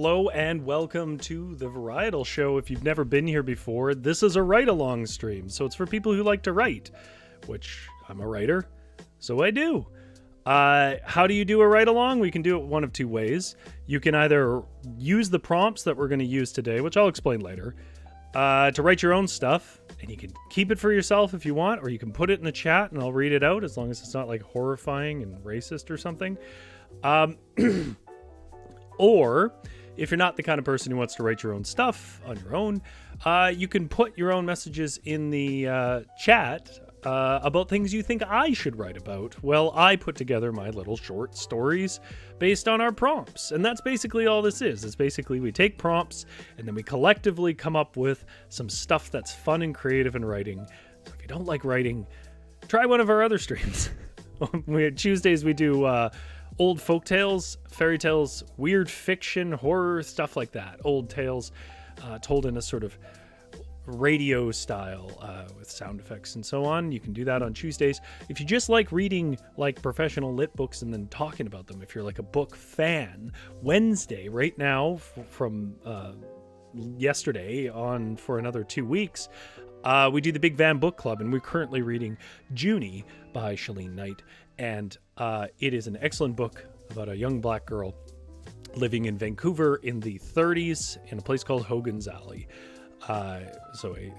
Hello and welcome to the Varietal Show. If you've never been here before, this is a write-along stream. So it's for people who like to write, which I'm a writer, so I do. How do you do a write-along? We can do it one of two ways. You can either use the prompts that we're going to use today, which I'll explain later, to write your own stuff, and you can keep it for yourself if you want, or you can put it in the chat and I'll read it out as long as it's not like horrifying and racist or something. Or if you're not the kind of person who wants to write your own stuff on your own, you can put your own messages in the chat about things you think I should write about. Well, I put together my little short stories based on our prompts. And that's basically all this is. It's basically we take prompts and then we collectively come up with some stuff that's fun and creative in writing. So if you don't like writing, try one of our other streams. Tuesdays we do old folk tales, fairy tales, weird fiction, horror, stuff like that. Old tales told in a sort of radio style with sound effects and so on. You can do that on Tuesdays. If you just like reading like professional lit books and then talking about them, if you're like a book fan, Wednesday right now from yesterday on for another 2 weeks, we do the Big Van Book Club, and we're currently reading Junie by Shalene Knight. And it is an excellent book about a young black girl living in Vancouver in the 30s in a place called Hogan's Alley. So a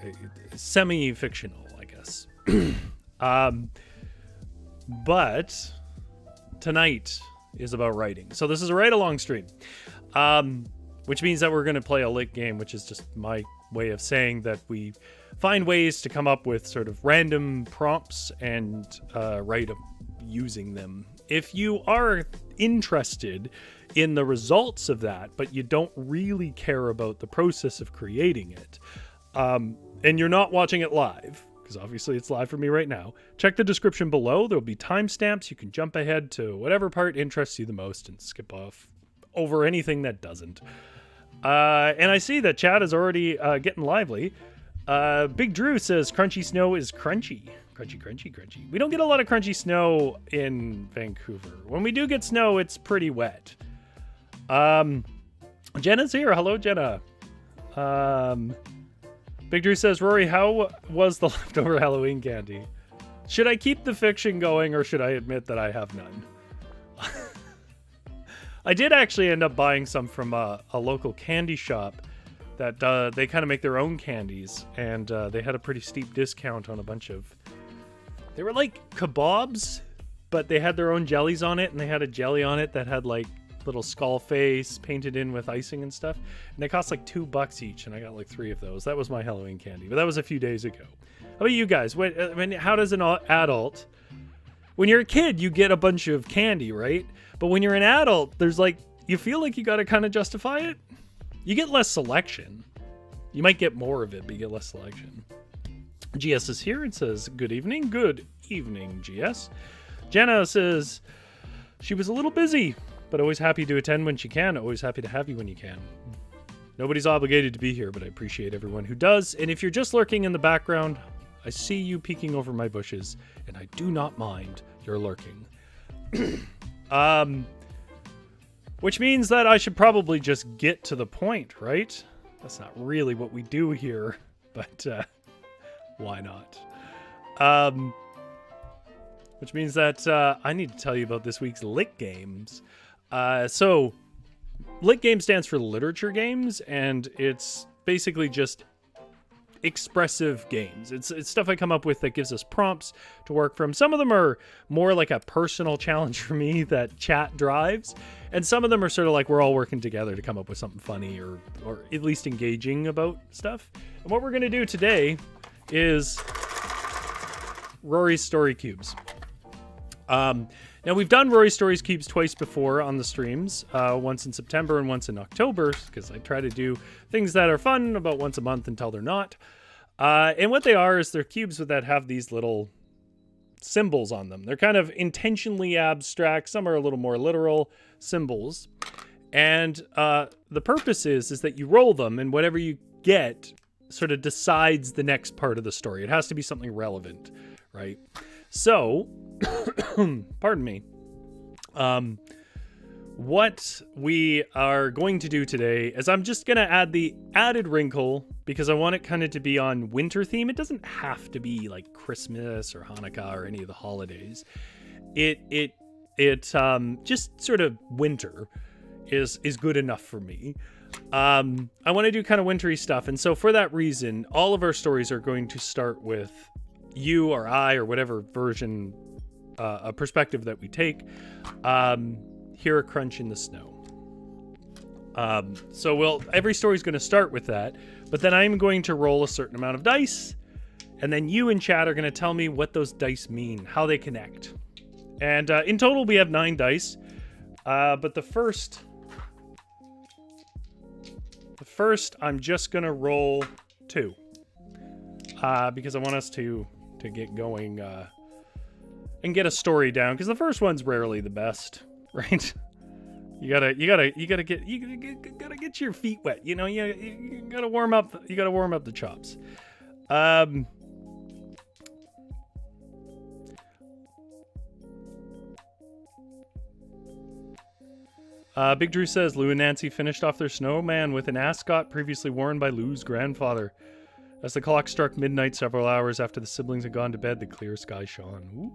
semi-fictional, I guess. But tonight is about writing. So this is a write-along stream, which means that we're going to play a lit game, which is just my way of saying that we find ways to come up with sort of random prompts and write using them. If you are interested in the results of that, but you don't really care about the process of creating it, and you're not watching it live, because obviously it's live for me right now, check the description below. There'll be timestamps. You can jump ahead to whatever part interests you the most and skip off over anything that doesn't. And I see that chat is already getting lively. Big Drew says crunchy snow is crunchy. Crunchy, crunchy, crunchy. We don't get a lot of crunchy snow in Vancouver. When we do get snow, it's pretty wet. Jenna's here. Hello, Jenna. Big Drew says, Rory, how was the leftover Halloween candy? Should I keep the fiction going, or should I admit that I have none? I did actually end up buying some from a local candy shop that they kind of make their own candies, and they had a pretty steep discount on a bunch of... They were like kebabs, but they had their own jellies on it, and they had a jelly on it that had like little skull face painted in with icing and stuff, and they cost like $2 each, and I got like 3 of those. That was my Halloween candy, but that was a few days ago. How about you guys? How does an adult... When you're a kid, you get a bunch of candy, right? But when you're an adult, there's like... You feel like you got to kind of justify it. You get less selection. You might get more of it, but you get less selection. GS is here and says, good evening. Good evening, GS. Jenna says, she was a little busy, but always happy to attend when she can. Always happy to have you when you can. Nobody's obligated to be here, but I appreciate everyone who does. And if you're just lurking in the background, I see you peeking over my bushes, and I do not mind your lurking. Which means that I should probably just get to the point, right? That's not really what we do here, but why not? Which means that I need to tell you about this week's lit games. So lit game stands for literature games, and it's basically just expressive games. It's stuff I come up with that gives us prompts to work from. Some of them are more like a personal challenge for me that chat drives, and some of them are sort of like we're all working together to come up with something funny or at least engaging about stuff. And what we're going to do today is Rory's Story Cubes. Now we've done Rory's Stories Cubes twice before on the streams, once in September and once in October, because I try to do things that are fun about once a month until they're not. And what they are is they're cubes that have these little symbols on them. They're kind of intentionally abstract. Some are a little more literal symbols. And the purpose is that you roll them, and whatever you get sort of decides the next part of the story. It has to be something relevant, right? So, pardon me. what we are going to do today is I'm just going to add the added wrinkle because I want it kind of to be on winter theme. It doesn't have to be like Christmas or Hanukkah or any of the holidays. It just sort of winter is good enough for me. I want to do kind of wintry stuff. And so for that reason, all of our stories are going to start with you or I or whatever version, a perspective that we take. Hear a crunch in the snow. So every story is going to start with that, but then I'm going to roll a certain amount of dice, and then you in chat are going to tell me what those dice mean, how they connect. And in total, we have 9 dice, but the first I'm just going to roll 2, because I want us to get going and get a story down, because the first one's rarely the best. Right, you gotta get your feet wet. You know, you gotta warm up. You gotta warm up the chops. Big Drew says Lou and Nancy finished off their snowman with an ascot previously worn by Lou's grandfather. As the clock struck midnight several hours after the siblings had gone to bed, the clear sky shone. Ooh.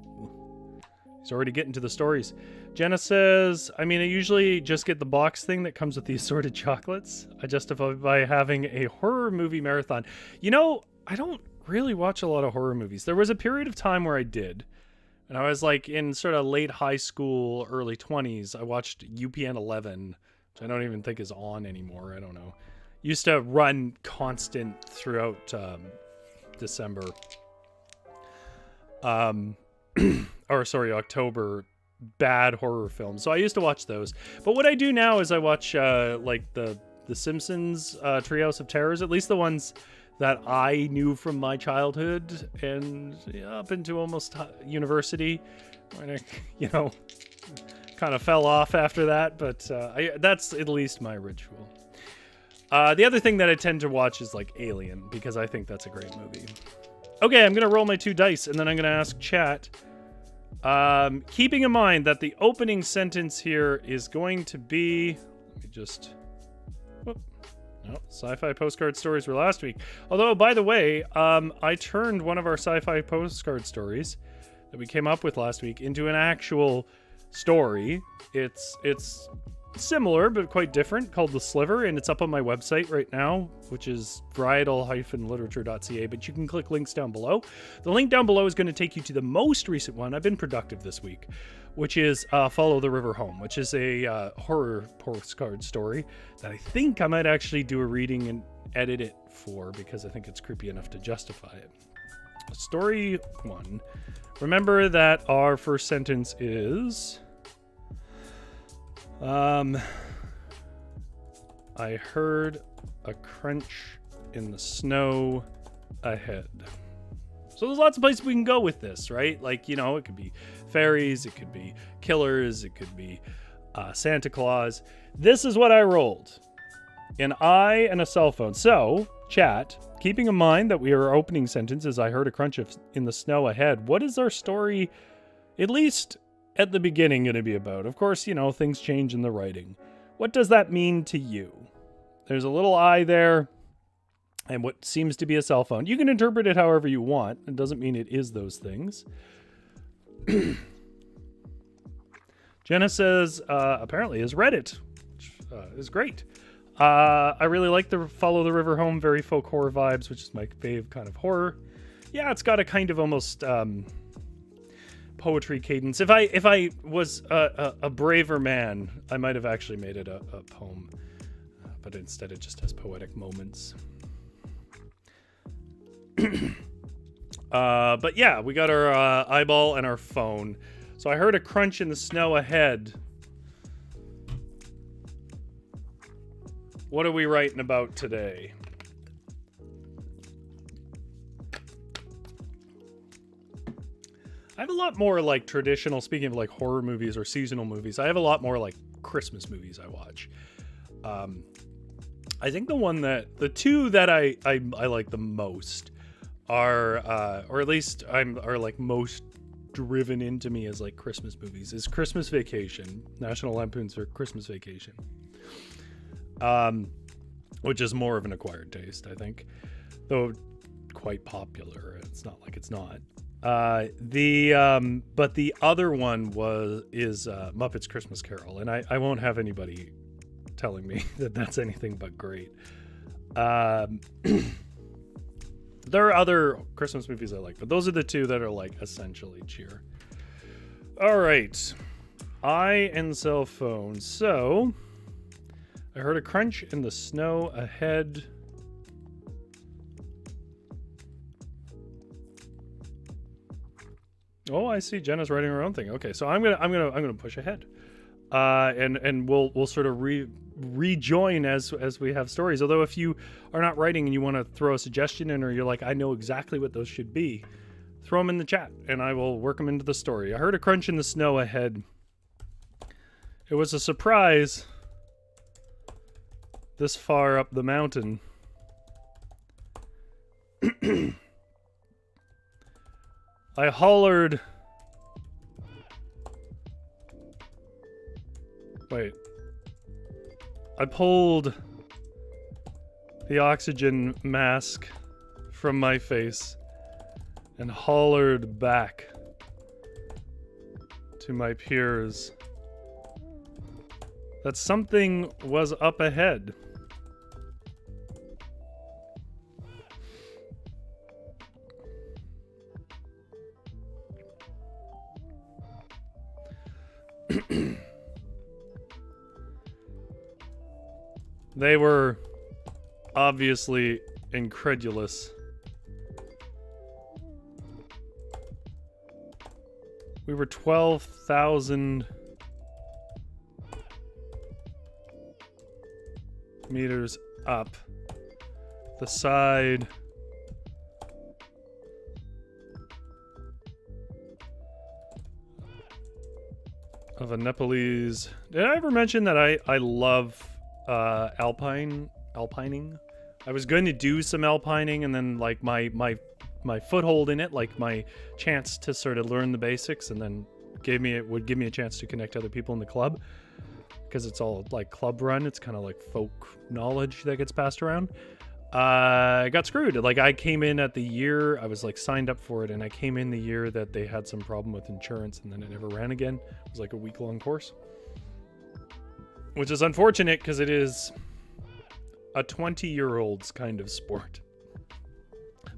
He's already getting to the stories. Jenna says, I usually just get the box thing that comes with the assorted chocolates. I justify by having a horror movie marathon. You know, I don't really watch a lot of horror movies. There was a period of time where I did. And I was like in sort of late high school, early 20s. I watched UPN 11, which I don't even think is on anymore. I don't know. Used to run constant throughout December. October, bad horror films. So I used to watch those. But what I do now is I watch like the Simpsons Treehouse of Terrors, at least the ones that I knew from my childhood and up into almost university. When I, kind of fell off after that, but that's at least my ritual. The other thing that I tend to watch is like Alien, because I think that's a great movie. Okay, I'm going to roll my 2 dice, and then I'm going to ask chat. Keeping in mind that the opening sentence here is going to be... Let me just... No, sci-fi postcard stories were last week. Although, by the way, I turned one of our sci-fi postcard stories that we came up with last week into an actual story. It's similar, but quite different, called The Sliver, and it's up on my website right now, which is varietal-literature.ca, but you can click links down below. The link down below is going to take you to the most recent one. I've been productive this week, which is Follow the River Home, which is a horror postcard story that I think I might actually do a reading and edit it for, because I think it's creepy enough to justify it. Story 1. Remember that our first sentence is... I heard a crunch in the snow ahead. So there's lots of places we can go with this, right? Like, it could be fairies, it could be killers, it could be Santa Claus. This is what I rolled. An eye and a cell phone. So, chat, keeping in mind that we are opening sentences, I heard a crunch in the snow ahead. What is our story, at least at the beginning, going to be about? Of course, things change in the writing. What does that mean to you? There's a little eye there and what seems to be a cell phone. You can interpret it however you want. It doesn't mean it is those things. Jenna says, apparently is Reddit, which is great. I really like the Follow the River Home, very folk horror vibes, which is my fave kind of horror. Yeah, it's got a kind of almost... poetry cadence. If I was a braver man, I might have actually made it a poem, but instead it just has poetic moments. But yeah, we got our eyeball and our phone. So I heard a crunch in the snow ahead. What are we writing about today? I have a lot more like traditional, speaking of like horror movies or seasonal movies, I have a lot more like Christmas movies I watch. I think the two that I like the most are, or at least are like most driven into me as like Christmas movies is Christmas Vacation, National Lampoon's for Christmas Vacation, which is more of an acquired taste, I think, though quite popular. It's not like it's not. But the other one is Muppets Christmas Carol, and I won't have anybody telling me that that's anything but great. There are other Christmas movies I like, but those are the two that are like essentially cheer. All right, eye and cell phone. So I heard a crunch in the snow ahead. Oh, I see. Jenna's writing her own thing. Okay, so I'm gonna push ahead, and we'll sort of rejoin as we have stories. Although if you are not writing and you want to throw a suggestion in, or you're like, I know exactly what those should be, throw them in the chat and I will work them into the story. I heard a crunch in the snow ahead. It was a surprise this far up the mountain. I hollered. Wait. I pulled the oxygen mask from my face and hollered back to my peers that something was up ahead. They were obviously incredulous. We were 12,000 meters up the side of a Nepalese. Did I ever mention that I love alpining? I was going to do some alpining, and then like my foothold in it, like my chance to sort of learn the basics, and then would give me a chance to connect other people in the club, because it's all like club run. It's kind of like folk knowledge that gets passed around. I got screwed. Like I came in at the year, I was like signed up for it, and I came in the year that they had some problem with insurance, and then it never ran again. It was like a week-long course, which is unfortunate because it is a 20-year-old's kind of sport.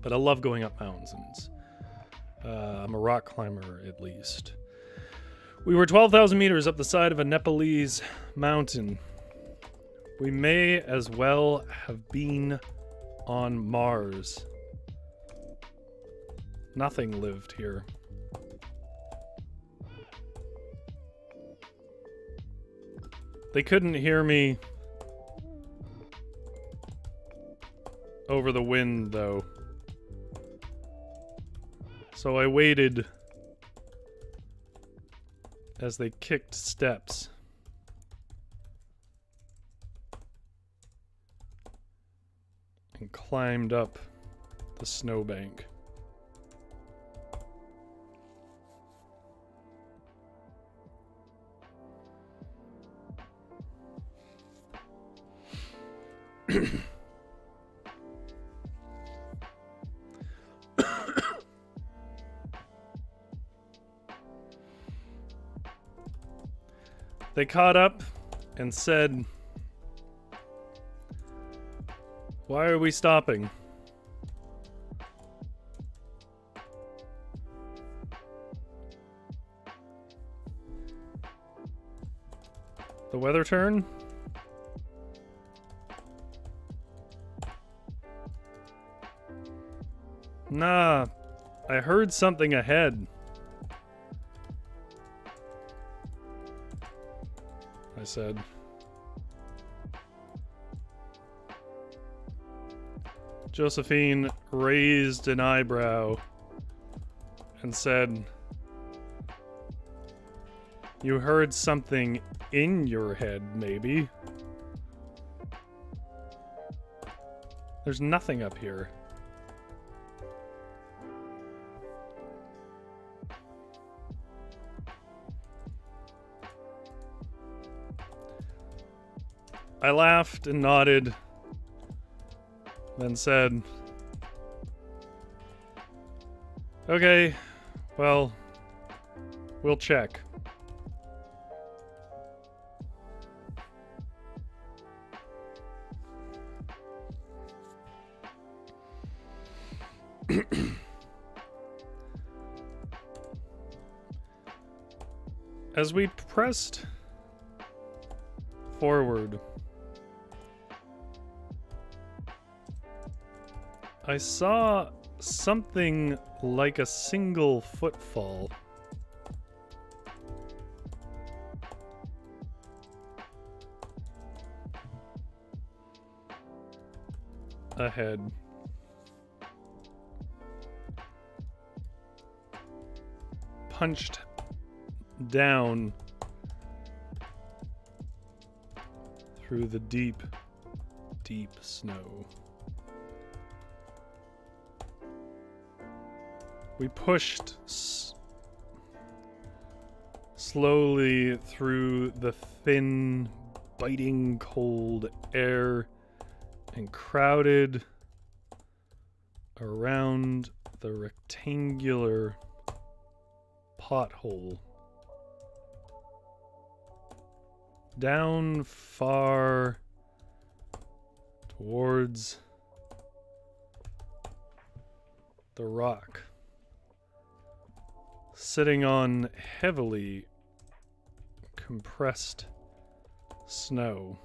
But I love going up mountains. I'm a rock climber, at least. We were 12,000 meters up the side of a Nepalese mountain. We may as well have been on Mars. Nothing lived here. They couldn't hear me over the wind, though. So I waited as they kicked steps. And climbed up the snowbank. They caught up and said, "Why are we stopping?" The weather turn? Nah, I heard something ahead. I said. Josephine raised an eyebrow and said, "You heard something in your head, maybe. There's nothing up here." I laughed and nodded, then said, "Okay, well, we'll check." As we pressed forward, I saw something like a single footfall. Ahead. Punched down through the deep, deep snow. We pushed slowly through the thin, biting cold air and crowded around the rectangular pothole. Down far towards the rock. Sitting on heavily compressed snow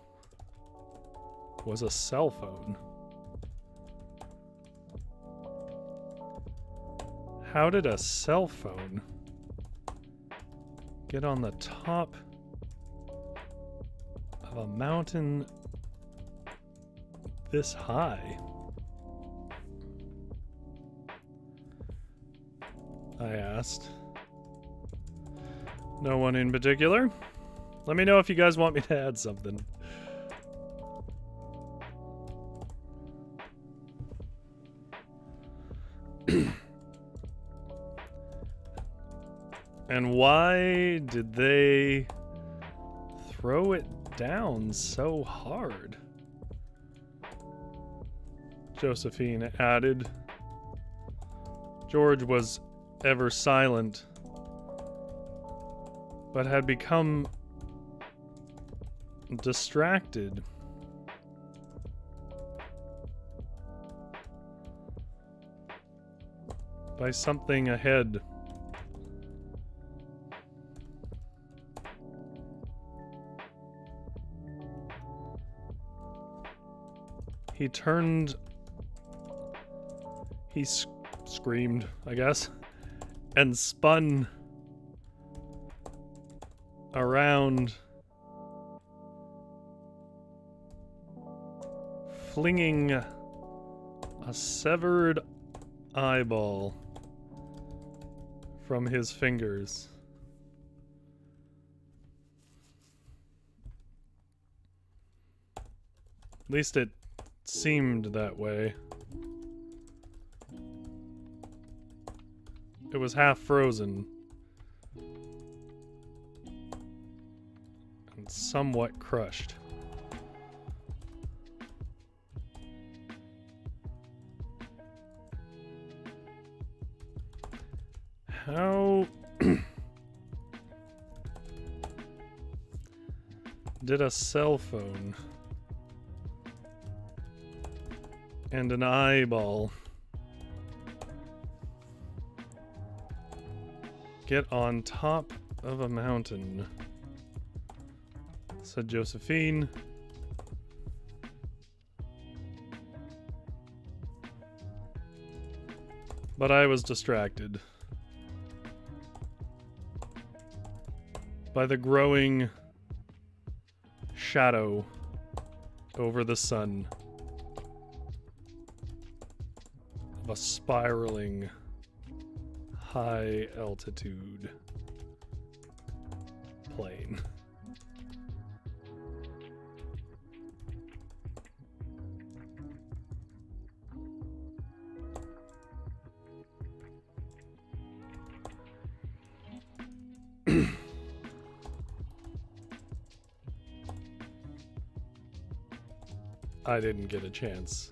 was a cell phone. How did a cell phone get on the top of a mountain this high? I asked. No one in particular. Let me know if you guys want me to add something. And why did they throw it down so hard? Josephine added. George was ever silent, but had become distracted. By something ahead. He turned. He screamed, I guess, and spun around, flinging a severed eyeball from his fingers. At least it seemed that way. It was half frozen and somewhat crushed. How did a cell phone and an eyeball get on top of a mountain? Said Josephine. But I was distracted by the growing shadow over the sun of a spiraling high altitude plane. I didn't get a chance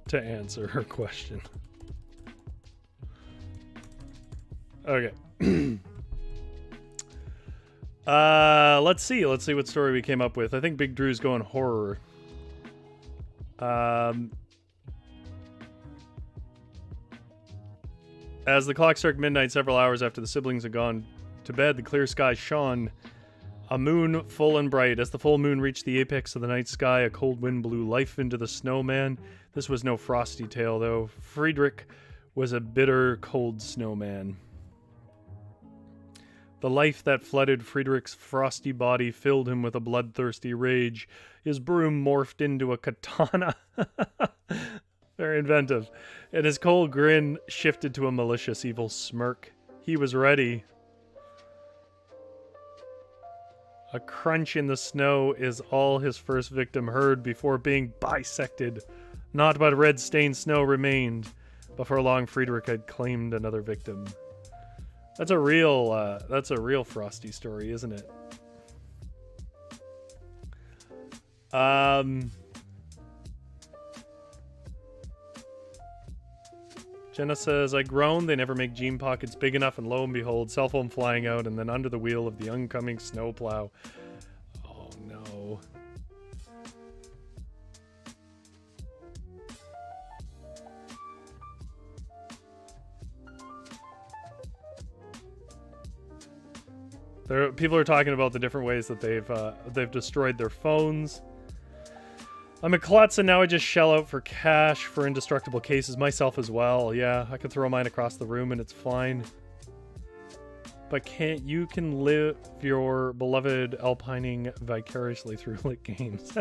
to answer her question. Okay. Let's see what story we came up with. I think Big Drew's going horror. As the clock struck midnight several hours after the siblings had gone to bed, the clear sky shone, a moon full and bright. As the full moon reached the apex of the night sky, a cold wind blew life into the snowman. This was no frosty tale, though. Friedrich was a bitter, cold snowman. The life that flooded Friedrich's frosty body filled him with a bloodthirsty rage. His broom morphed into a katana. Very inventive. And his cold grin shifted to a malicious, evil smirk. He was ready. A crunch in the snow is all his first victim heard before being bisected. Naught but red-stained snow remained. Before long, Friedrich had claimed another victim. That's a real Frosty story, isn't it? Jenna says, I groaned, they never make jean pockets big enough, and lo and behold, cell phone flying out, and then under the wheel of the oncoming snowplow. Oh no. People are talking about the different ways that they've destroyed their phones. I'm a klutz and now I just shell out for cash for indestructible cases, myself as well. Yeah, I can throw mine across the room and it's fine. But you can live your beloved alpining vicariously through litgames.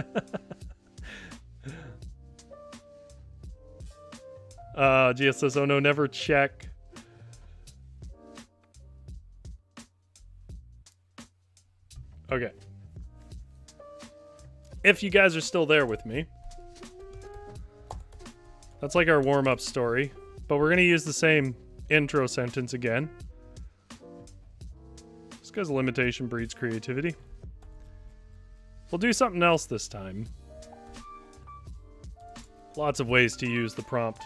Gia says, oh no, never check. Okay. If you guys are still there with me. That's like our warm-up story. But we're going to use the same intro sentence again. This guy's limitation breeds creativity. We'll do something else this time. Lots of ways to use the prompt.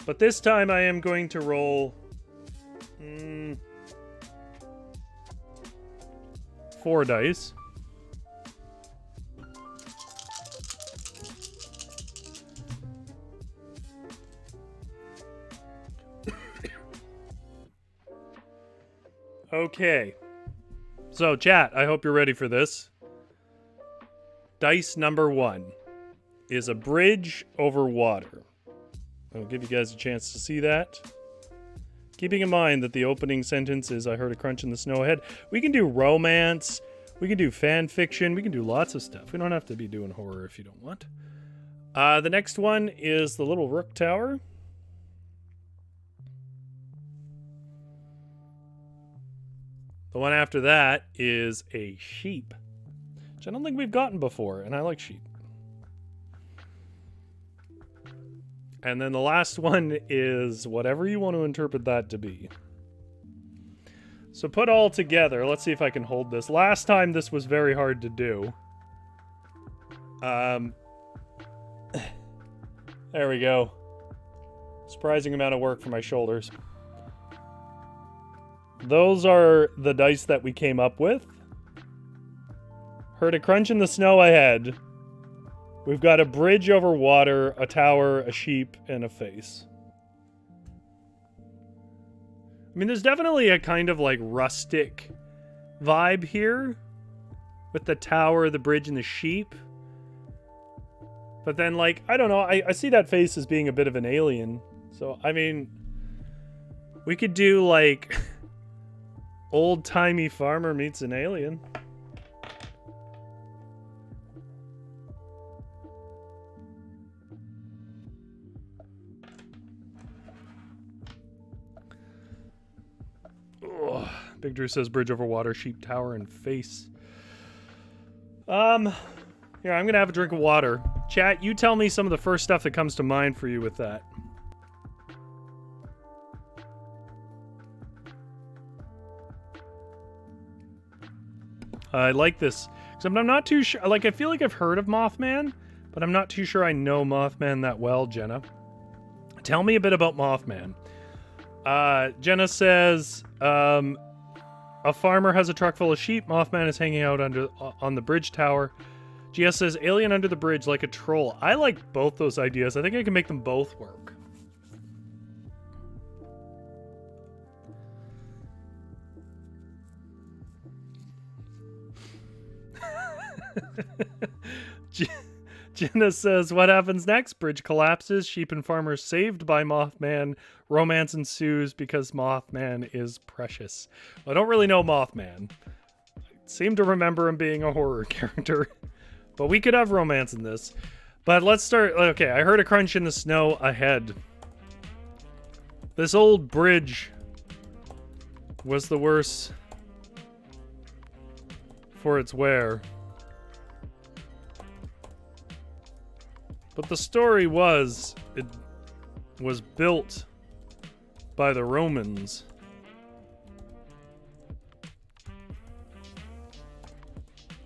But this time I am going to roll... 4 dice. Okay. So, chat, I hope you're ready for this. Dice number 1 is a bridge over water. I'll give you guys a chance to see that. Keeping in mind that the opening sentence is, I heard a crunch in the snow ahead. We can do romance. We can do fan fiction. We can do lots of stuff. We don't have to be doing horror if you don't want. The next one is the Little Rook Tower. The one after that is a sheep, which I don't think we've gotten before, and I like sheep. And then the last one is whatever you want to interpret that to be. So put all together. Let's see if I can hold this. Last time this was very hard to do. There we go. Surprising amount of work for my shoulders. Those are the dice that we came up with. Heard a crunch in the snow ahead. We've got a bridge over water, a tower, a sheep, and a face. I mean, there's definitely a kind of like rustic vibe here with the tower, the bridge, and the sheep. But then, like, I don't know, I see that face as being a bit of an alien. So, I mean, we could do like old-timey farmer meets an alien. Big Drew says bridge over water, sheep, tower, and face. Here, I'm gonna have a drink of water. Chat, you tell me some of the first stuff that comes to mind for you with that. I like this. Except I'm not too sure. Like, I feel like I've heard of Mothman, but I'm not too sure I know Mothman that well, Jenna. Tell me a bit about Mothman. Jenna says, a farmer has a truck full of sheep. Mothman is hanging out on the bridge tower. GS says, alien under the bridge like a troll. I like both those ideas. I think I can make them both work. Jenna says, what happens next? Bridge collapses. Sheep and farmers saved by Mothman. Romance ensues because Mothman is precious. Well, I don't really know Mothman. I seem to remember him being a horror character. But we could have romance in this. But let's start. Okay, I heard a crunch in the snow ahead. This old bridge was the worse for its wear. But the story was, it was built by the Romans.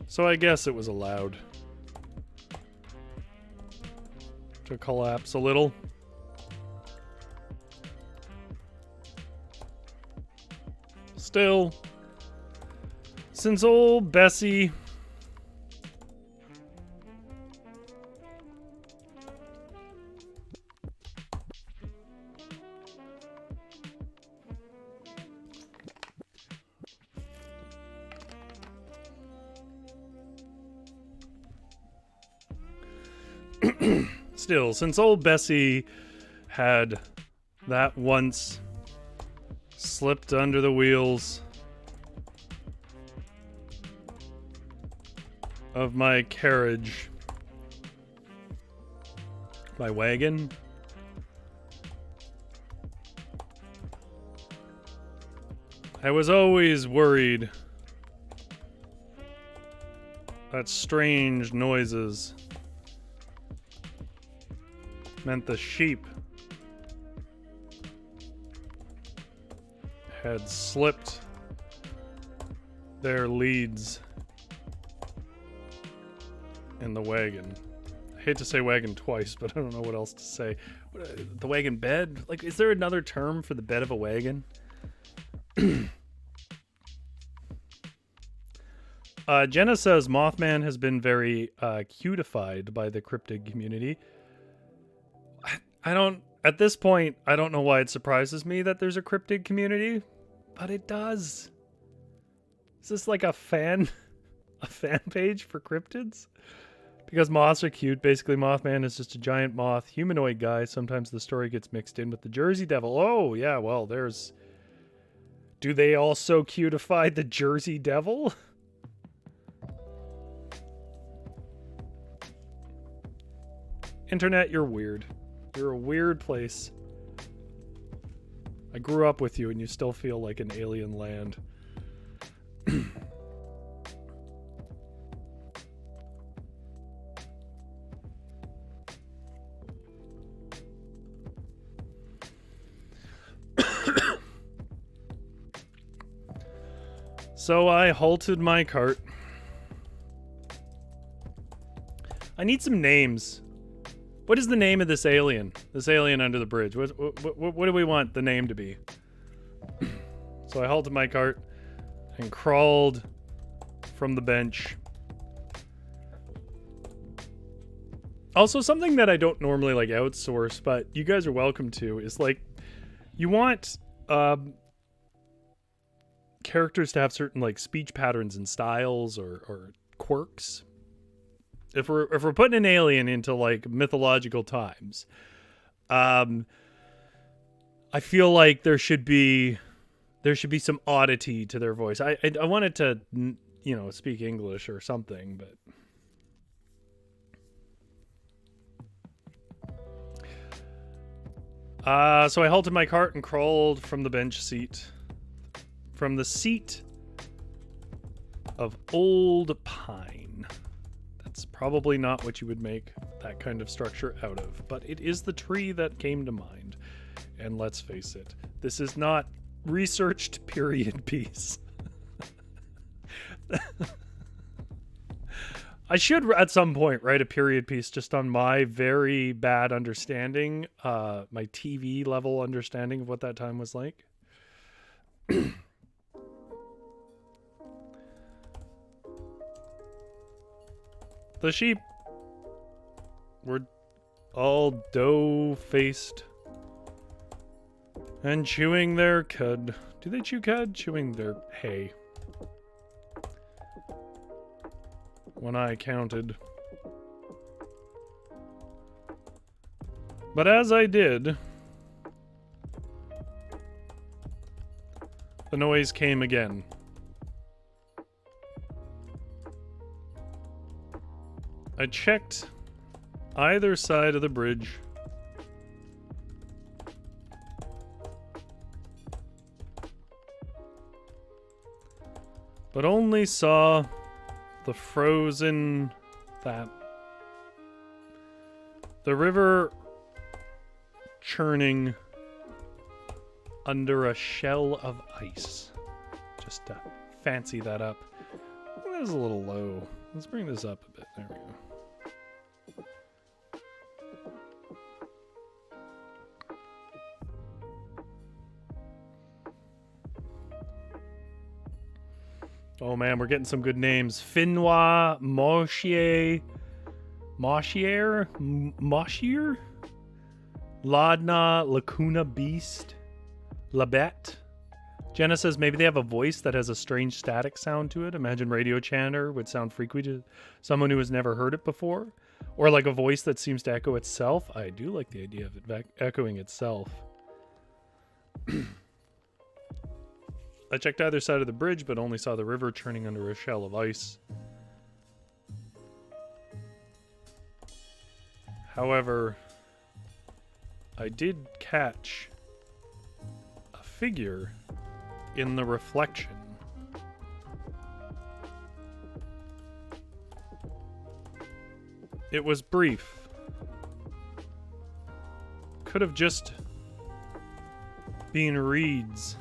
So I guess it was allowed to collapse a little. Still, since old Bessie since old Bessie had that once slipped under the wheels of my carriage, my wagon, I was always worried that strange noises meant the sheep had slipped their leads in the wagon. I hate to say wagon twice, but I don't know what else to say. The wagon bed? Like, is there another term for the bed of a wagon? Jenna says Mothman has been very cutified by the cryptid community. At this point, I don't know why it surprises me that there's a cryptid community, but it does. Is this like a fan page for cryptids? Because moths are cute. Basically, Mothman is just a giant moth, humanoid guy. Sometimes the story gets mixed in with the Jersey Devil. Oh, yeah, well, there's... Do they also cutify the Jersey Devil? Internet, you're weird. You're a weird place. I grew up with you and you still feel like an alien land. So I halted my cart. I need some names. What is the name of this alien? This alien under the bridge. What do we want the name to be? So I halted my cart and crawled from the bench. Also, something that I don't normally like outsource, but you guys are welcome to, is like, you want characters to have certain like speech patterns and styles or quirks. If we're putting an alien into like mythological times, I feel like there should be some oddity to their voice. I wanted to, you know, speak English or something, but so I halted my cart and crawled from the bench seat, from the seat of old pine. It's probably not what you would make that kind of structure out of, but it is the tree that came to mind. And let's face it, this is not researched period piece. I should at some point write a period piece just on my very bad understanding, my TV level understanding of what that time was like. The sheep were all dough-faced and chewing their cud. Do they chew cud? Chewing their hay. When I counted. But as I did, the noise came again. I checked either side of the bridge. But only saw the frozen the river churning under a shell of ice. Just to fancy that up. That was a little low. Let's bring this up a bit. There we go. Oh man, we're getting some good names. Finnois, Moshier, Ladna, Lacuna Beast, Labette. Jenna says maybe they have a voice that has a strange static sound to it. Imagine Radio Chanter would sound freaky to someone who has never heard it before. Or like a voice that seems to echo itself. I do like the idea of it echoing itself. I checked either side of the bridge, but only saw the river churning under a shell of ice. However, I did catch a figure in the reflection. It was brief. Could have just been reeds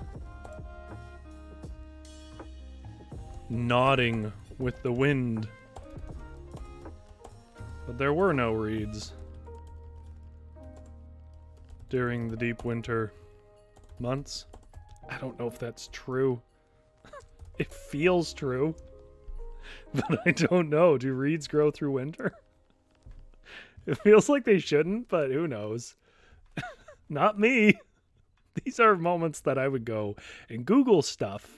nodding with the wind. But there were no reeds during the deep winter months. I don't know if that's true. It feels true, but I don't know. Do reeds grow through winter? It feels like they shouldn't, but who knows? Not me. These are moments that I would go and Google stuff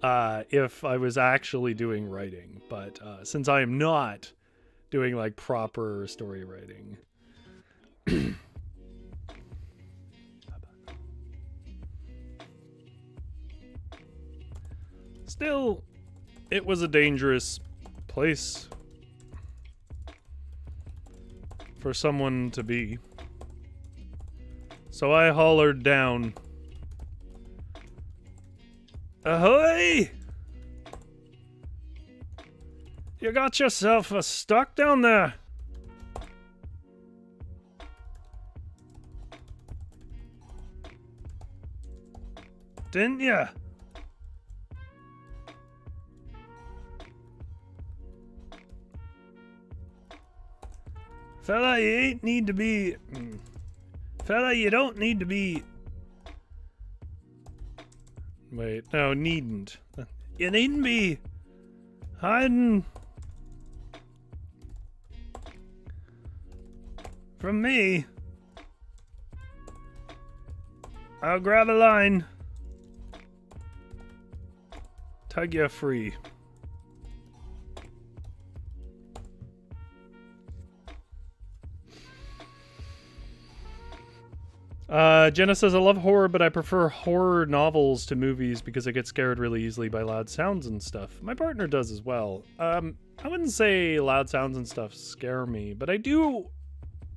if I was actually doing writing. But since I am not doing like proper story writing. Still, it was a dangerous place for someone to be. So I hollered down, "Ahoy! You got yourself stuck down there." Didn't ya? Fella, you ain't need to be... Fella, you don't need to be... Wait, no, needn't. You needn't be hiding from me. I'll grab a line. Tug you free. Jenna says, I love horror, but I prefer horror novels to movies because I get scared really easily by loud sounds and stuff. My partner does as well. I wouldn't say loud sounds and stuff scare me, but I do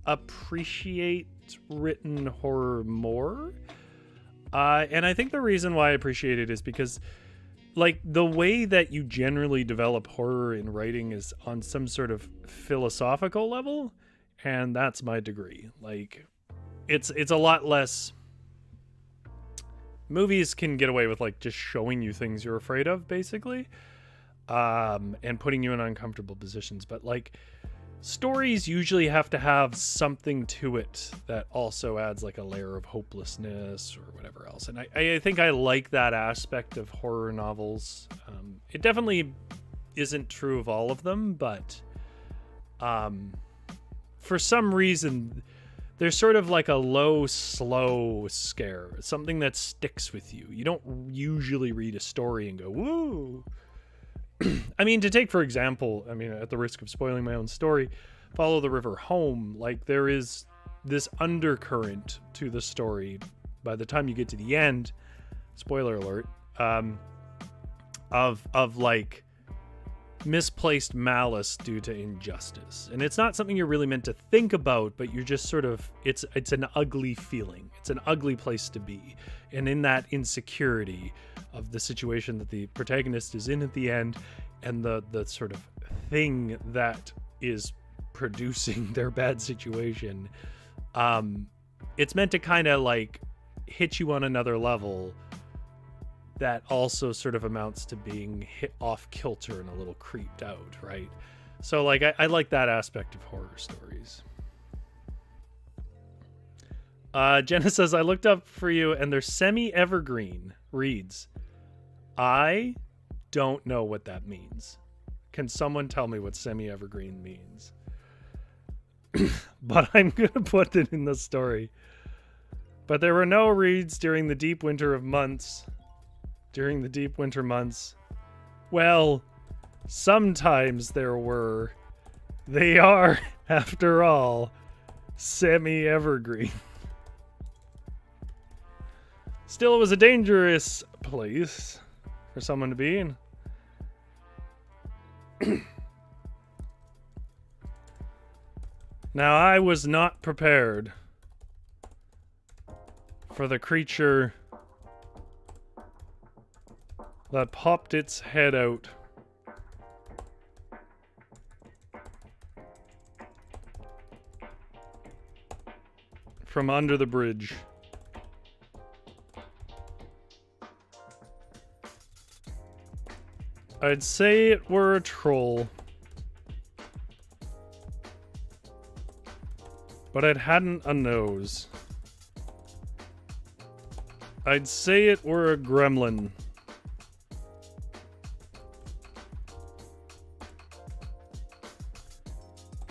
appreciate written horror more. And I think the reason why I appreciate it is because, like, the way that you generally develop horror in writing is on some sort of philosophical level, and that's my degree. Like, it's a lot less... Movies can get away with, like, just showing you things you're afraid of, basically. and putting you in uncomfortable positions. But like, stories usually have to have something to it that also adds like a layer of hopelessness or whatever else. And I think I like that aspect of horror novels. It definitely isn't true of all of them, but for some reason, there's sort of like a low, slow scare, something that sticks with you. You don't usually read a story and go, woo. I mean, to take, for example, I mean, at the risk of spoiling my own story, Follow the River Home, like there is this undercurrent to the story by the time you get to the end, spoiler alert, of like misplaced malice due to injustice. And it's not something you're really meant to think about, but you're just sort of, it's an ugly feeling. It's an ugly place to be. And in that insecurity of the situation that the protagonist is in at the end, and the sort of thing that is producing their bad situation, it's meant to kind of like hit you on another level that also sort of amounts to being hit off kilter and a little creeped out, right? So like I like that aspect of horror stories. Jenna says, I looked up for you and they're semi-evergreen. Reads, I don't know what that means. Can someone tell me what semi-evergreen means? But I'm going to put it in the story. But there were no reads during the deep winter months. Well, sometimes there were. They are, after all, semi-evergreen. Still, it was a dangerous place for someone to be in. Now, I was not prepared for the creature that popped its head out from under the bridge. I'd say it were a troll, but it hadn't a nose. I'd say it were a gremlin,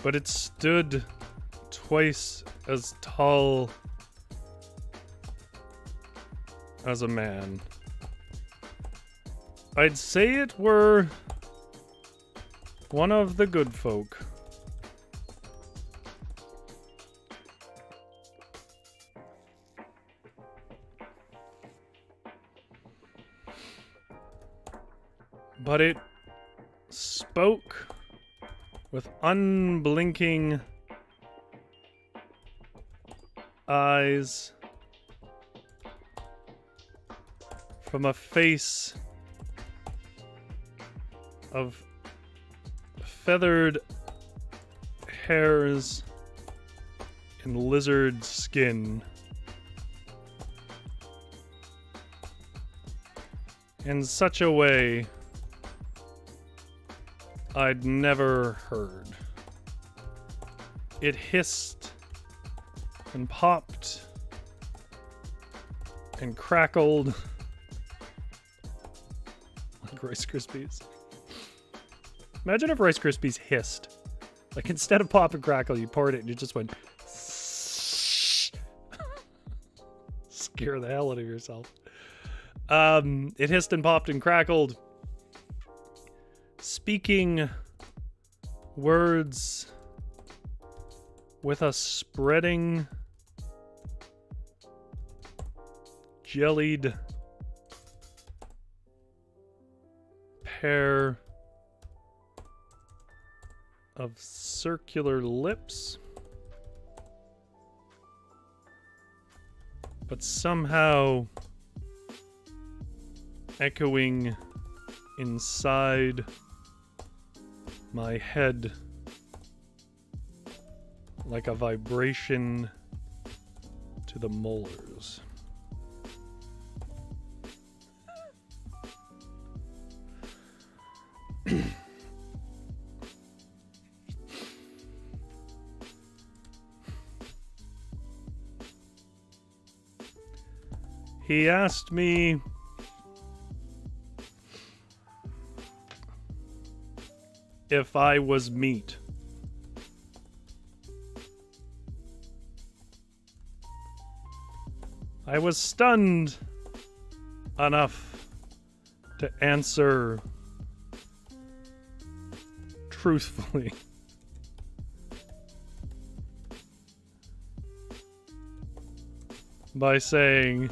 but it stood twice as tall as a man. I'd say it were one of the good folk. But it spoke with unblinking eyes from a face of feathered hairs and lizard skin, in such a way I'd never heard. It hissed and popped and crackled like Rice Krispies. Imagine if Rice Krispies hissed. Like, instead of pop and crackle, you poured it and it just went scare the hell out of yourself. It hissed and popped and crackled, speaking words with a spreading, jellied pair of circular lips, but somehow echoing inside my head like a vibration to the molars. He asked me if I was meat. I was stunned enough to answer truthfully. By saying,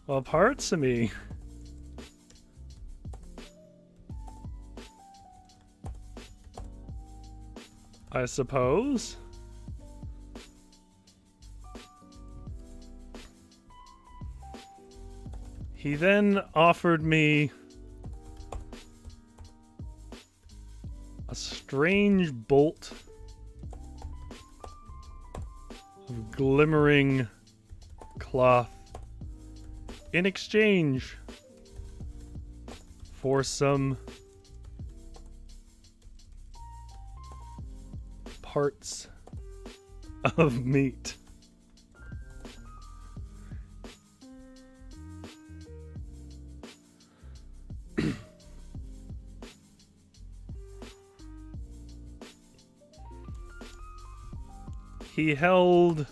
well, parts of me. I suppose. He then offered me a strange bolt of glimmering cloth in exchange for some parts of meat. He held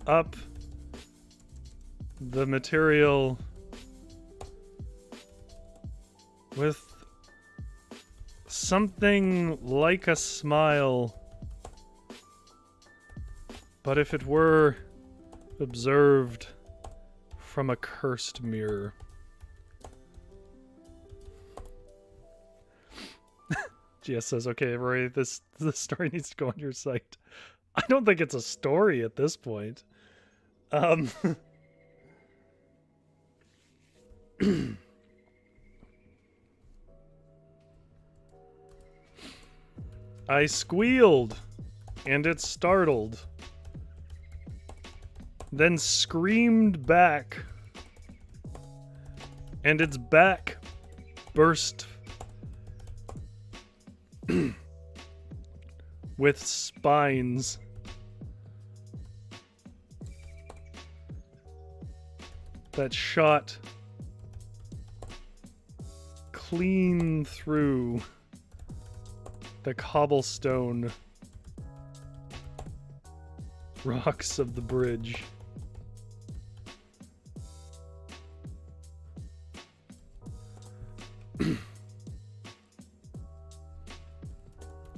up the material with something like a smile, but if it were observed from a cursed mirror. GS says, okay, Rory, this story needs to go on your site. I don't think it's a story at this point. I squealed, and it startled, then screamed back, and its back burst with spines. That shot clean through the cobblestone rocks of the bridge.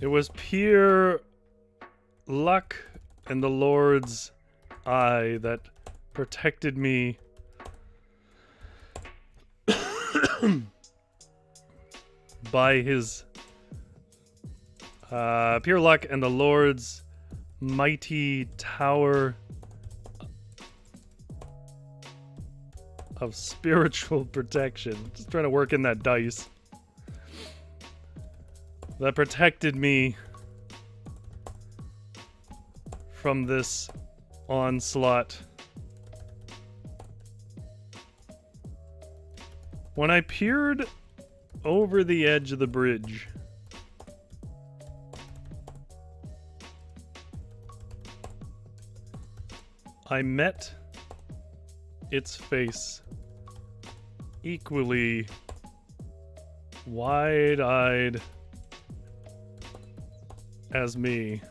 It was pure luck and the Lord's eye that protected me by his pure luck and the Lord's mighty tower of spiritual protection. Just trying to work in that dice. That protected me from this onslaught. When I peered over the edge of the bridge, I met its face, equally wide-eyed as me.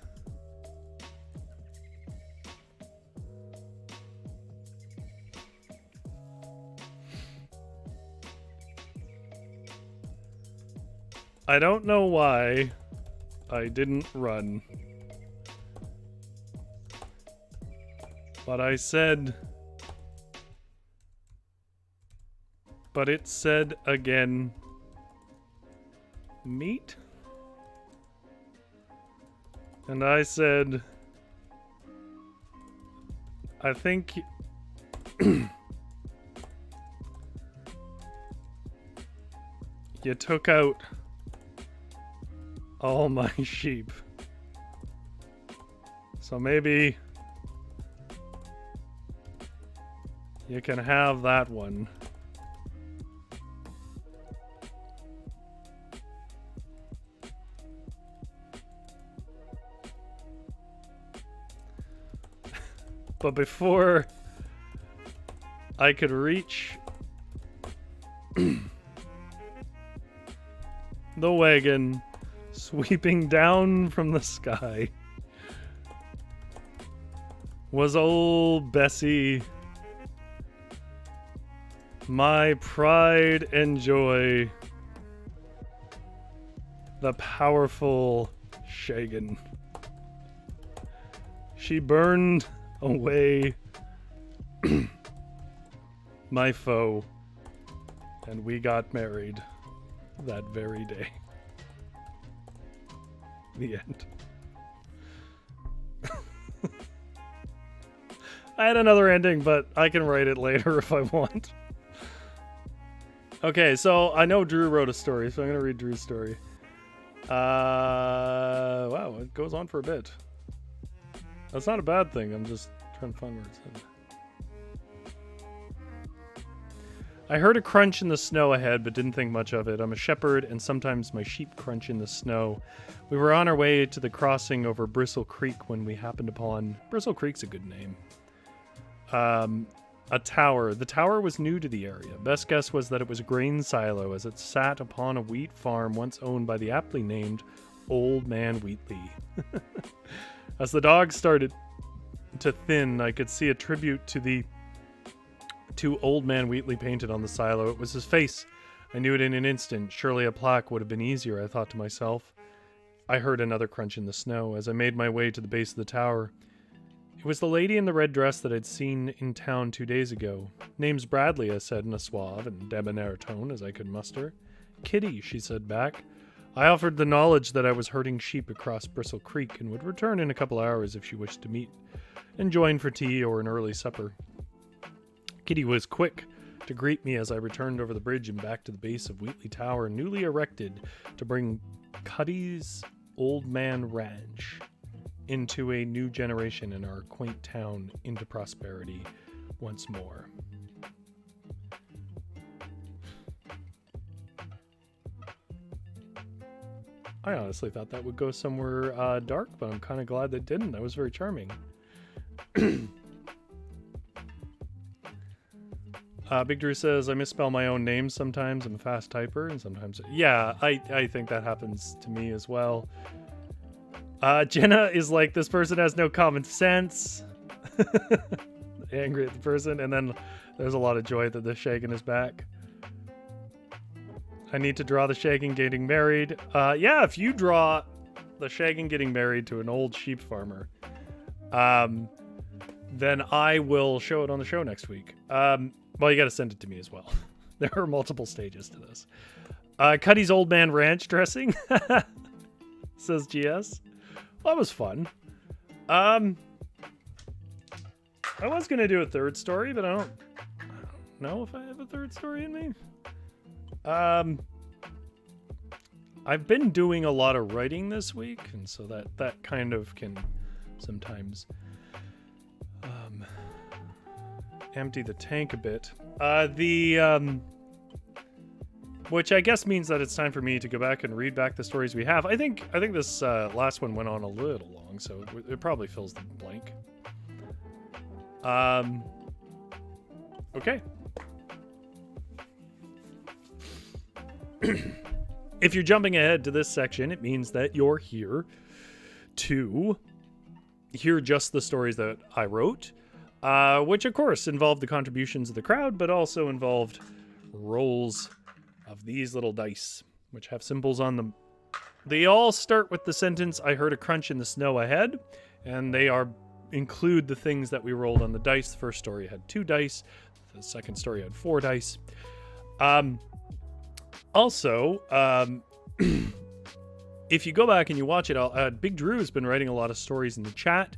I don't know why I didn't run. But I said... But it said again... Meat? And I said... I think... You took out all my sheep. So maybe you can have that one. But before I could reach the wagon sweeping down from the sky was old Bessie, my pride and joy, the powerful Shagan. She burned away my foe, and we got married that very day. The end. I had another ending, but I can write it later if I want. Okay, so I know Drew wrote a story, so I'm going to read Drew's story. Wow, it goes on for a bit. That's not a bad thing. I'm just trying to find where it's at. I heard a crunch in the snow ahead, but didn't think much of it. I'm a shepherd, and sometimes my sheep crunch in the snow. We were on our way to the crossing over Bristle Creek when we happened upon... Bristle Creek's a good name. A tower. The tower was new to the area. Best guess was that it was a grain silo, as it sat upon a wheat farm once owned by the aptly named Old Man Wheatley. As the dog started to thin, I could see a tribute to Old Man Wheatley painted on the silo. It was his face. I knew it in an instant. Surely a plaque would have been easier, I thought to myself. I heard another crunch in the snow as I made my way to the base of the tower. It was the lady in the red dress that I'd seen in town 2 days ago. Name's Bradley, I said in a suave and debonair tone as I could muster. Kitty, she said back. I offered the knowledge that I was herding sheep across Bristle Creek and would return in a couple hours if she wished to meet and join for tea or an early supper. Kitty was quick to greet me as I returned over the bridge and back to the base of Wheatley Tower, newly erected to bring Cuddy's Old Man Ranch into a new generation in our quaint town into prosperity once more. I honestly thought that would go somewhere dark, but I'm kind of glad that didn't. That was very charming. Big Drew says, I misspell my own name sometimes. I'm a fast typer, and sometimes... Yeah, I think that happens to me as well. Jenna is like, this person has no common sense. Angry at the person, and then there's a lot of joy that the Shagan is back. I need to draw the Shagan getting married. Yeah, if you draw the Shagan getting married to an old sheep farmer, then I will show it on the show next week. Well, you got to send it to me as well. There are multiple stages to this. Cuddy's Old Man Ranch dressing, says GS. Well, that was fun. I was going to do a third story, but I don't know if I have a third story in me. I've been doing a lot of writing this week, and so that kind of can sometimes empty the tank a bit. Which I guess means that it's time for me to go back and read back the stories we have. I think this last one went on a little long, so it probably fills the blank. Okay. If you're jumping ahead to this section, it means that you're here to hear just the stories that I wrote, which of course involved the contributions of the crowd, but also involved rolls of these little dice, which have symbols on them. They all start with the sentence, I heard a crunch in the snow ahead, and they include the things that we rolled on the dice. The first story had 2 dice. The second story had 4 dice. Also, if you go back and you watch it, Big Drew has been writing a lot of stories in the chat,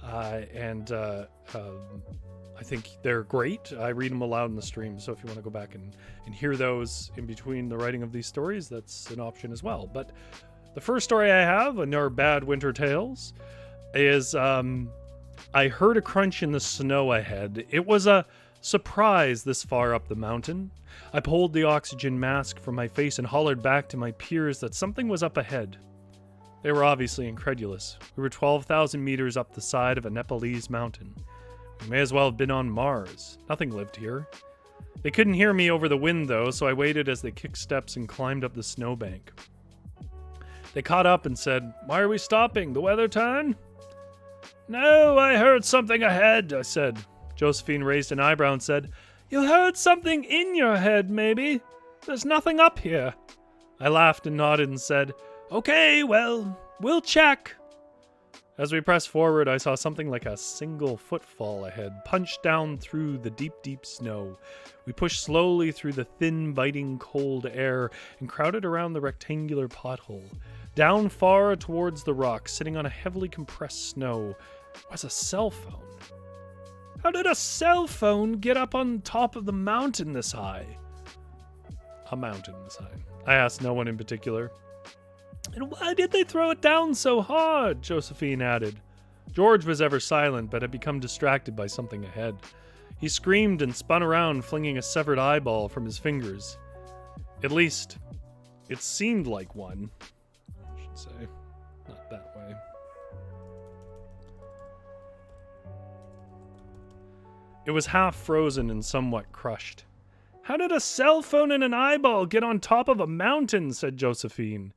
and I think they're great. I read them aloud in the stream, so if you want to go back and hear those in between the writing of these stories, that's an option as well. But the first story I have in our Bad Winter Tales is I heard a crunch in the snow ahead. It was a surprise this far up the mountain. I pulled the oxygen mask from my face and hollered back to my peers that something was up ahead. They were obviously incredulous. We were 12,000 meters up the side of a Nepalese mountain. We may as well have been on Mars. Nothing lived here. They couldn't hear me over the wind, though, so I waited as they kicked steps and climbed up the snowbank. They caught up and said, "Why are we stopping? The weather turn?" "No, I heard something ahead," I said. Josephine raised an eyebrow and said, "You heard something in your head, maybe? There's nothing up here." I laughed and nodded and said, "Okay, well, we'll check." As we pressed forward, I saw something like a single footfall ahead, punched down through the deep, deep snow. We pushed slowly through the thin, biting, cold air and crowded around the rectangular pothole. Down far towards the rock, sitting on a heavily compressed snow, was a cell phone. How did a cell phone get up on top of the mountain this high? A mountain this high. I asked no one in particular. "And why did they throw it down so hard?" Josephine added. George was ever silent, but had become distracted by something ahead. He screamed and spun around, flinging a severed eyeball from his fingers. At least, it seemed like one, I should say. Not that way. It was half frozen and somewhat crushed. "How did a cell phone and an eyeball get on top of a mountain?" said Josephine.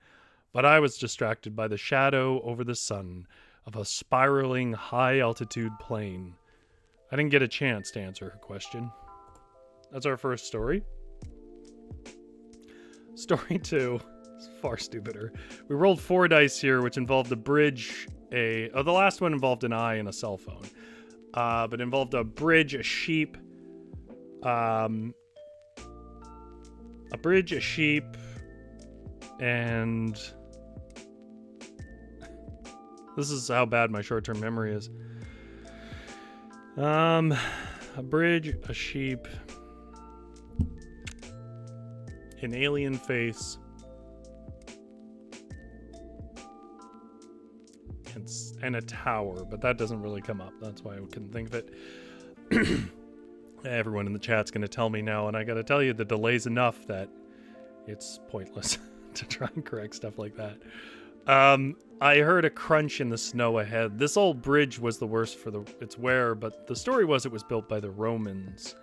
But I was distracted by the shadow over the sun of a spiraling high-altitude plane. I didn't get a chance to answer her question. That's our first story. Story 2 is far stupider. We rolled 4 dice here, which involved a bridge, the last one involved an eye and a cell phone. But involved a bridge, a sheep, and this is how bad my short-term memory is. A bridge, a sheep, an alien face, and a tower, but that doesn't really come up. That's why I couldn't think of it. Everyone in the chat's going to tell me now, and I got to tell you, the delay's enough that it's pointless to try and correct stuff like that. I heard a crunch in the snow ahead. This old bridge was the worst for its wear, but the story was it was built by the Romans.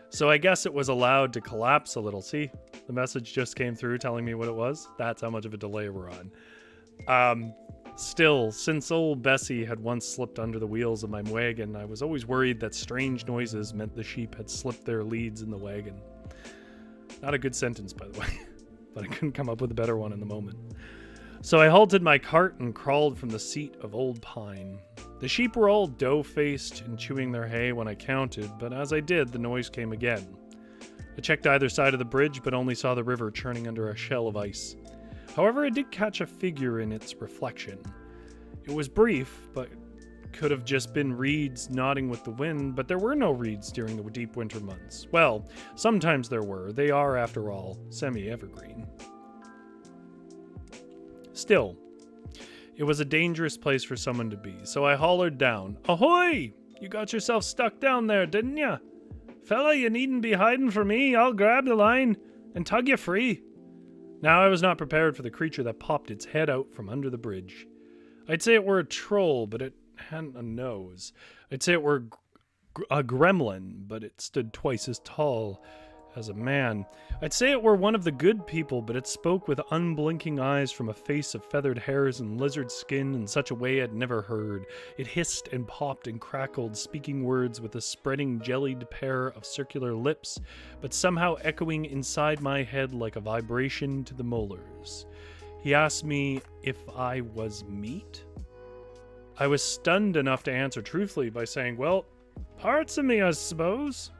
So I guess it was allowed to collapse a little. See, the message just came through telling me what it was. That's how much of a delay we're on. Still, since old Bessie had once slipped under the wheels of my wagon, I was always worried that strange noises meant the sheep had slipped their leads in the wagon. Not a good sentence, by the way, but I couldn't come up with a better one in the moment. So I halted my cart and crawled from the seat of old pine. The sheep were all dough-faced and chewing their hay when I counted, but as I did, the noise came again. I checked either side of the bridge, but only saw the river churning under a shell of ice. However, I did catch a figure in its reflection. It was brief, but could have just been reeds nodding with the wind, but there were no reeds during the deep winter months. Well, sometimes there were. They are, after all, semi-evergreen. Still, it was a dangerous place for someone to be, so I hollered down, "Ahoy! You got yourself stuck down there, didn't ya? Fella, you needn't be hiding from me. I'll grab the line and tug you free." Now I was not prepared for the creature that popped its head out from under the bridge. I'd say it were a troll, but it hadn't a nose. I'd say it were a gremlin, but it stood twice as tall as a man. I'd say it were one of the good people, but it spoke with unblinking eyes from a face of feathered hairs and lizard skin in such a way I'd never heard. It hissed and popped and crackled, speaking words with a spreading jellied pair of circular lips, but somehow echoing inside my head like a vibration to the molars. He asked me if I was meat. I was stunned enough to answer truthfully by saying, "Well, parts of me, I suppose."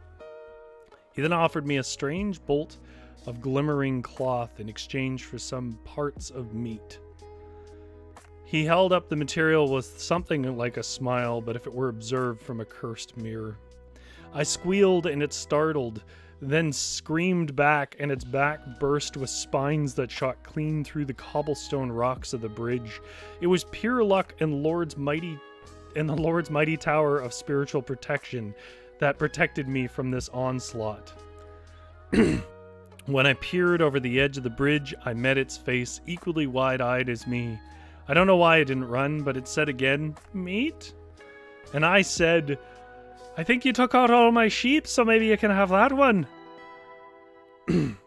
He then offered me a strange bolt of glimmering cloth in exchange for some parts of meat. He held up the material with something like a smile, but if it were observed from a cursed mirror. I squealed and it startled, then screamed back, and its back burst with spines that shot clean through the cobblestone rocks of the bridge. It was pure luck and the Lord's mighty tower of spiritual protection that protected me from this onslaught. When I peered over the edge of the bridge, I met its face, equally wide-eyed as me. I don't know why I didn't run, but it said again, "Meat?" And I said, I think you took out all my sheep, so maybe you can have that one.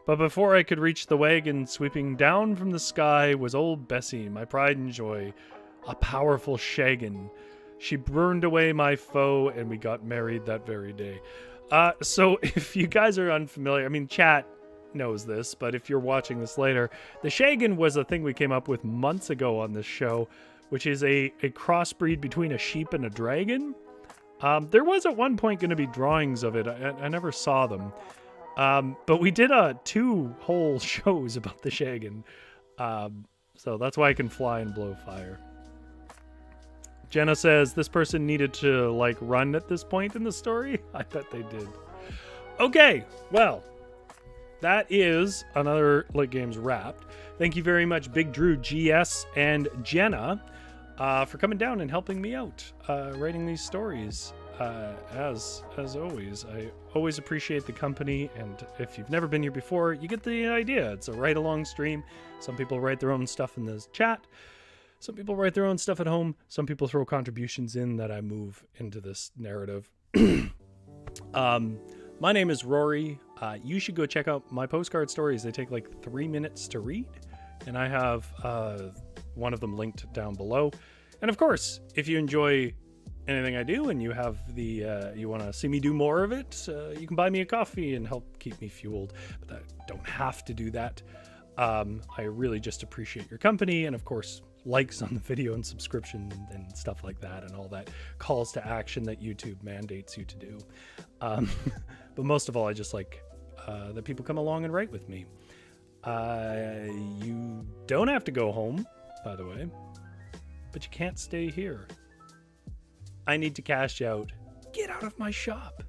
But before I could reach the wagon, sweeping down from the sky was old Bessie, my pride and joy, a powerful shaggin. She burned away my foe, and we got married that very day. So if you guys are unfamiliar, I mean, chat knows this, but if you're watching this later, the shaggin was a thing we came up with months ago on this show, which is a crossbreed between a sheep and a dragon. There was at one point going to be drawings of it. I never saw them. But we did 2 whole shows about the shaggin. So that's why I can fly and blow fire. Jenna says this person needed to like run at this point in the story. I bet they did. Okay, well, that is another Lit Games wrapped. Thank you very much, Big Drew, GS, and Jenna, for coming down and helping me out writing these stories. As always, I always appreciate the company, and if you've never been here before, you get the idea. It's a write-along stream. Some people write their own stuff in the chat. Some people write their own stuff at home. Some people throw contributions in that I move into this narrative. My name is Rory. You should go check out my postcard stories. They take like 3 minutes to read, and I have one of them linked down below. And of course, if you enjoy anything I do and you have the you want to see me do more of it, you can buy me a coffee and help keep me fueled. But I don't have to do that. I really just appreciate your company, and of course, likes on the video and subscription and stuff like that, and all that calls to action that YouTube mandates you to do. But most of all, I just like that people come along and write with me. You don't have to go home, by the way, but you can't stay here. I need to cash out. Get out of my shop.